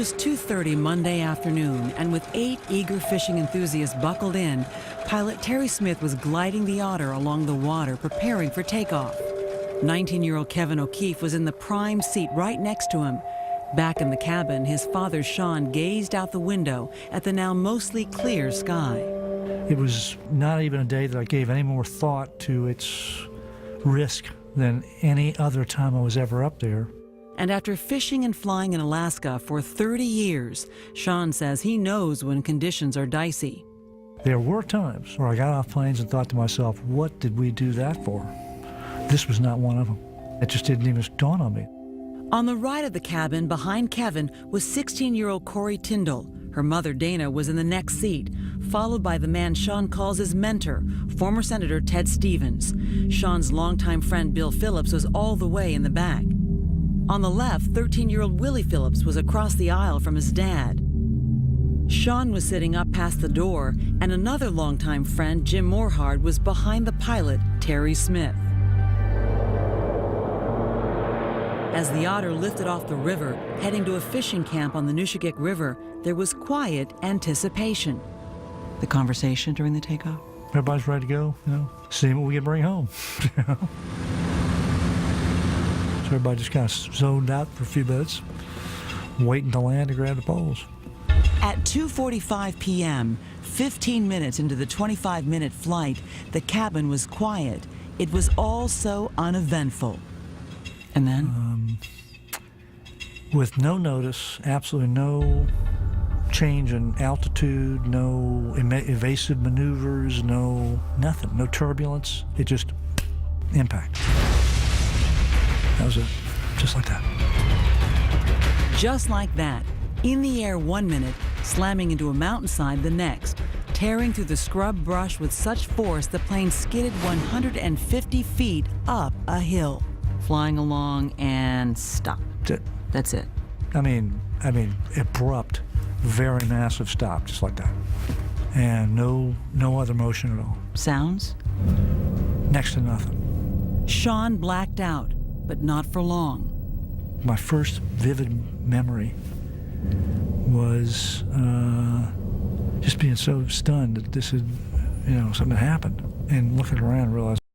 was 2:30 Monday afternoon, and with 8 eager fishing enthusiasts buckled in, pilot Terry Smith was gliding the Otter along the water, preparing for takeoff. 19-year-old Kevin O'Keefe was in the prime seat right next to him. Back in the cabin, his father, Sean, gazed out the window at the now mostly clear sky. It was not even a day that I gave any more thought to its risk than any other time I was ever up there. And after fishing and flying in Alaska for 30 years, Sean says he knows when conditions are dicey. There were times where I got off planes and thought to myself, what did we do that for? This was not one of them. It just didn't even dawn on me. On the right of the cabin, behind Kevin, was 16-year-old Corey Tyndall. Her mother, Dana, was in the next seat, followed by the man Sean calls his mentor, former Senator Ted Stevens. Sean's longtime friend, Bill Phillips, was all the way in the back. On the left, 13-year-old Willie Phillips was across the aisle from his dad. Sean was sitting up past the door, and another longtime friend, Jim Morehard, was behind the pilot, Terry Smith. As the Otter lifted off the river, heading to a fishing camp on the Nushagak River, there was quiet anticipation. The conversation during the takeoff? Everybody's ready to go, seeing what we can bring home. So everybody just kind of zoned out for a few minutes, waiting to land to grab the poles. At 2:45 p.m., 15 minutes into the 25-minute flight, the cabin was quiet. It was all so uneventful. And then? With no notice, absolutely no change in altitude, no evasive maneuvers, nothing, no turbulence. It just impact. That was it, just like that. Just like that, in the air 1 minute, slamming into a mountainside the next, tearing through the scrub brush with such force the plane skidded 150 feet up a hill. Flying along and stop. That's it. I mean, abrupt, very massive stop, just like that. And no other motion at all. Sounds? Next to nothing. Sean blacked out, but not for long. My first vivid memory was just being so stunned that this had, something had happened. And looking around, realized